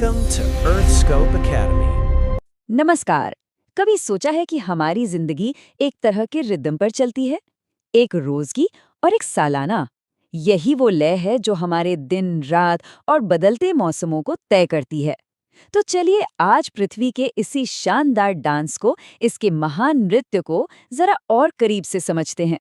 Welcome to Earthscope Academy. नमस्कार। कभी सोचा है कि हमारी जिंदगी एक तरह के रिदम पर चलती है, एक रोज की और एक सालाना। यही वो लय है जो हमारे दिन रात और बदलते मौसमों को तय करती है। तो चलिए आज पृथ्वी के इसी शानदार डांस को, इसके महान नृत्य को जरा और करीब से समझते हैं।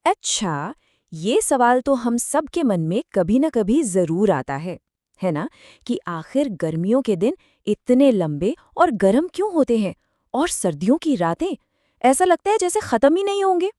अच्छा, ये सवाल तो हम सब के मन में कभी न कभी जरूर आता है ना? कि आखिर गर्मियों के दिन इतने लंबे और गर्म क्यों होते हैं और सर्दियों की रातें ऐसा लगता है जैसे खत्म ही नहीं होंगे।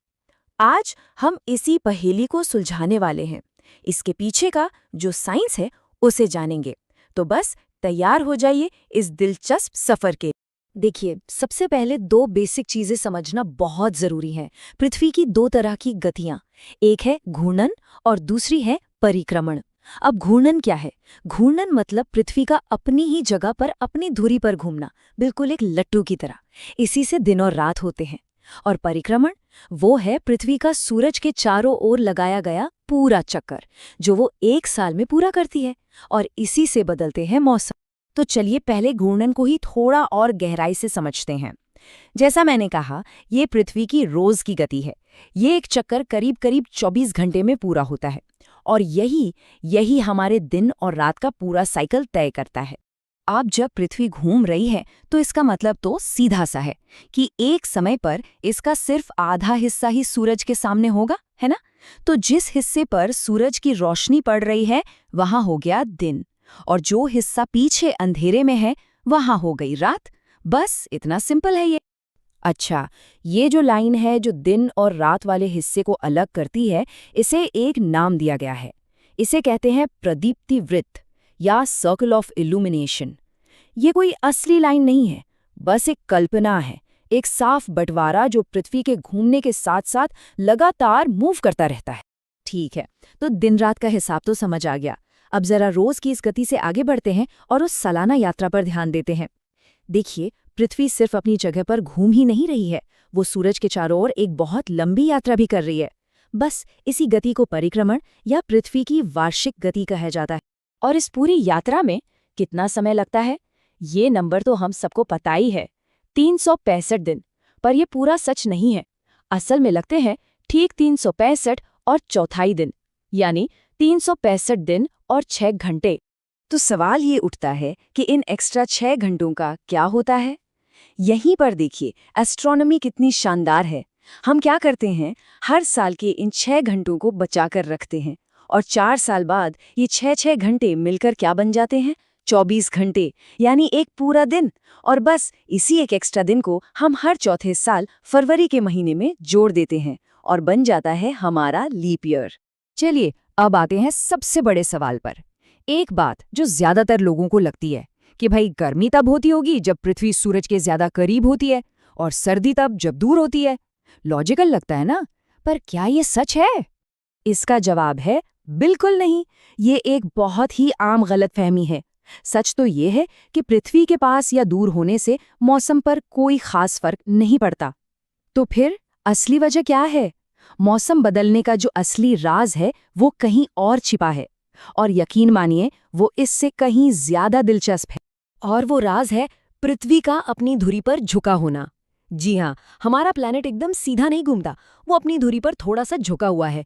आज हम इसी पहेली को सुलझाने वाले हैं। इसके पीछे का जो साइंस है उसे जानेंगे। तो बस तैयार हो जाइए इस दिलचस्प सफर के। देखिए, सबसे पहले दो बेसिक चीजें समझना बहुत जरूरी है। पृथ्वी की दो तरह की गतियां, एक है घूर्णन और दूसरी है परिक्रमण। अब घूर्णन क्या है? घूर्णन मतलब पृथ्वी का अपनी ही जगह पर अपनी धुरी पर घूमना, बिल्कुल एक लट्टू की तरह। इसी से दिन और रात होते हैं। और परिक्रमण वो है पृथ्वी का सूरज के चारों ओर लगाया गया पूरा चक्कर, जो वो एक साल में पूरा करती है। और इसी से बदलते हैं मौसम। तो चलिए पहले घूर्णन को ही थोड़ा और गहराई से समझते हैं। जैसा मैंने कहा, ये पृथ्वी की रोज की गति है। ये एक चक्कर करीब करीब 24 घंटे में पूरा होता है। और यही हमारे दिन और रात का पूरा साइकिल तय करता है। अब जब पृथ्वी घूम रही है तो इसका मतलब तो सीधा सा है कि एक समय पर इसका सिर्फ आधा हिस्सा ही सूरज के सामने होगा, है ना? तो जिस हिस्से पर सूरज की रोशनी पड़ रही है वहां हो गया दिन, और जो हिस्सा पीछे अंधेरे में है वहां हो गई रात। बस इतना सिंपल है ये। अच्छा, ये जो लाइन है जो दिन और रात वाले हिस्से को अलग करती है, इसे एक नाम दिया गया है। इसे कहते हैं प्रदीप्ति वृत्त या सर्कल ऑफ इल्यूमिनेशन। ये कोई असली लाइन नहीं है, बस एक कल्पना है, एक साफ बंटवारा जो पृथ्वी के घूमने के साथ साथ लगातार मूव करता रहता है। ठीक है, तो दिन रात का हिसाब तो समझ आ गया। अब जरा रोज की इस गति से आगे बढ़ते हैं और उस सालाना यात्रा पर ध्यान देते हैं। देखिए, पृथ्वी सिर्फ अपनी जगह पर घूम ही नहीं रही है, वो सूरज के चारों ओर एक बहुत लंबी यात्रा भी कर रही है। बस इसी गति को परिक्रमण या पृथ्वी की वार्षिक गति कहा जाता है। और इस पूरी यात्रा में कितना समय लगता है? ये नंबर तो हम सबको पता ही है, 365 दिन। पर यह पूरा सच नहीं है। असल में लगते हैं ठीक 365 और चौथाई दिन, यानी 365 दिन और 6 घंटे। तो सवाल ये उठता है कि इन एक्स्ट्रा 6 घंटों का क्या होता है? यहीं पर देखिए एस्ट्रोनॉमी कितनी शानदार है। हम क्या करते हैं, हर साल के इन 6 घंटों को बचाकर रखते हैं, और 4 साल बाद ये 6 घंटे मिलकर क्या बन जाते हैं? 24 घंटे, यानी एक पूरा दिन। और बस इसी एक एक्स्ट्रा दिन को हम हर चौथे साल फरवरी के महीने में जोड़ देते हैं और बन जाता है हमारा लीप ईयर। चलिए अब आते हैं सबसे बड़े सवाल पर। एक बात जो ज्यादातर लोगों को लगती है कि भाई गर्मी तब होती होगी जब पृथ्वी सूरज के ज्यादा करीब होती है, और सर्दी तब जब दूर होती है। लॉजिकल लगता है ना? पर क्या ये सच है? इसका जवाब है बिल्कुल नहीं। ये एक बहुत ही आम गलतफहमी है। सच तो ये है कि पृथ्वी के पास या दूर होने से मौसम पर कोई खास फर्क नहीं पड़ता। तो फिर असली वजह क्या है? मौसम बदलने का जो असली राज है वो कहीं और छिपा है, और यकीन मानिए वो इससे कहीं ज्यादा दिलचस्प है। और वो राज है पृथ्वी का अपनी धुरी पर झुका होना। जी हाँ, हमारा प्लैनेट एकदम सीधा नहीं घूमता, वो अपनी धुरी पर थोड़ा सा झुका हुआ है।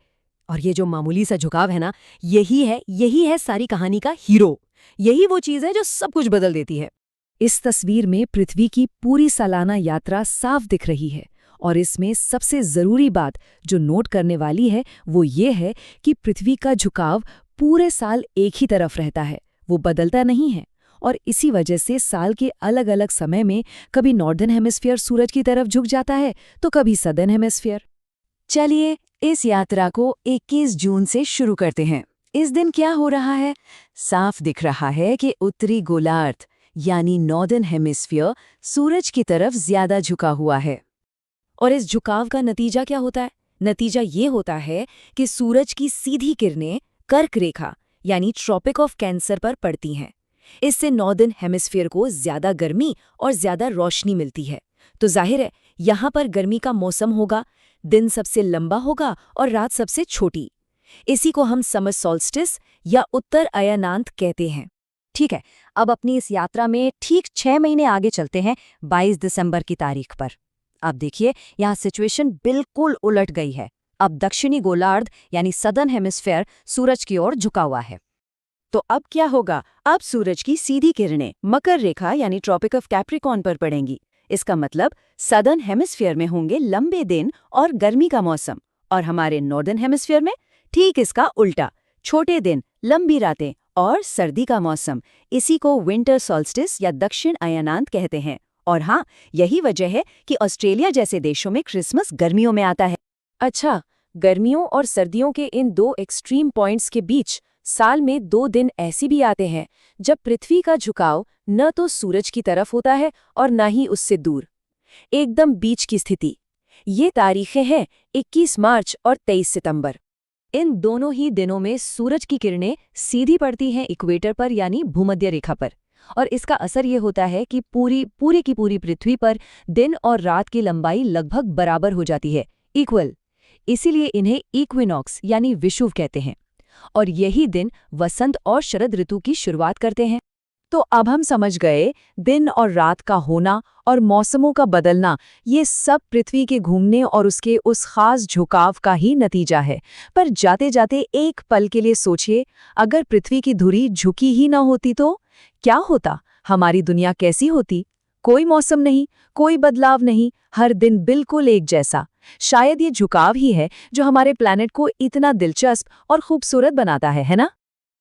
और ये जो मामूली सा झुकाव है ना, यही है सारी कहानी का हीरो। यही वो चीज है जो सब कुछ बदल देती है। इस तस्वीर में पृथ्वी की पूरी सालाना यात्रा साफ दिख रही है, और इसमें सबसे जरूरी बात जो नोट करने वाली है वो ये है कि पृथ्वी का झुकाव पूरे साल एक ही तरफ रहता है, वो बदलता नहीं है। और इसी वजह से साल के अलग अलग समय में कभी नॉर्दर्न हेमिस्फीयर सूरज की तरफ झुक जाता है तो कभी सदर्न हेमिस्फीयर। चलिए इस यात्रा को 21 जून से शुरू करते हैं। इस दिन क्या हो रहा है? साफ दिख रहा है कि उत्तरी गोलार्ध यानी नॉर्दर्न हेमिस्फीयर सूरज की तरफ ज्यादा झुका हुआ है। और इस झुकाव का नतीजा क्या होता है? नतीजा ये होता है कि सूरज की सीधी किरणें कर्क रेखा यानी ट्रॉपिक ऑफ कैंसर पर पड़ती हैं। इससे नॉर्दर्न हेमिस्फीयर को ज्यादा गर्मी और ज्यादा रोशनी मिलती है। तो जाहिर है यहाँ पर गर्मी का मौसम होगा, दिन सबसे लंबा होगा और रात सबसे छोटी। इसी को हम समर सॉल्स्टिस या उत्तर अयनांत कहते हैं। ठीक है, अब अपनी इस यात्रा में ठीक 6 महीने आगे चलते हैं 22 दिसंबर की तारीख पर। अब देखिए, यहाँ सिचुएशन बिल्कुल उलट गई है। अब दक्षिणी गोलार्ध यानी सदर्न हेमिस्फेयर सूरज की ओर झुका हुआ है। तो अब क्या होगा? अब सूरज की सीधी किरणें मकर रेखा यानी ट्रॉपिक ऑफ कैप्रिकॉर्न पर पड़ेंगी। इसका मतलब सदर्न हेमिस्फीयर में होंगे लंबे दिन और गर्मी का मौसम, और हमारे नॉर्दर्न हेमिस्फीयर में ठीक इसका उल्टा, छोटे दिन, लंबी रातें और सर्दी का मौसम। इसी को विंटर सॉल्स्टिस या दक्षिण अयनांत कहते हैं। और हाँ, यही वजह है कि ऑस्ट्रेलिया जैसे देशों में क्रिसमस गर्मियों में आता है। अच्छा, गर्मियों और सर्दियों के इन दो एक्सट्रीम पॉइंट्स के बीच साल में 2 दिन ऐसे भी आते हैं जब पृथ्वी का झुकाव न तो सूरज की तरफ होता है और न ही उससे दूर, एकदम बीच की स्थिति। ये तारीखें हैं 21 मार्च और 23 सितंबर। इन दोनों ही दिनों में सूरज की किरणें सीधी पड़ती हैं इक्वेटर पर यानी भूमध्य रेखा पर, और इसका असर ये होता है कि पूरी की पूरी पृथ्वी पर दिन और रात की लंबाई लगभग बराबर हो जाती है, इक्वल। इसीलिए इन्हें इक्विनॉक्स यानी विषुव कहते हैं, और यही दिन वसंत और शरद ऋतु की शुरुआत करते हैं। तो अब हम समझ गए, दिन और रात का होना और मौसमों का बदलना, ये सब पृथ्वी के घूमने और उसके उस खास झुकाव का ही नतीजा है। पर जाते जाते एक पल के लिए सोचिए, अगर पृथ्वी की धुरी झुकी ही न होती तो क्या होता? हमारी दुनिया कैसी होती? कोई मौसम नहीं, कोई बदलाव नहीं, हर दिन बिल्कुल एक जैसा। शायद ये झुकाव ही है जो हमारे प्लैनेट को इतना दिलचस्प और खूबसूरत बनाता है ना?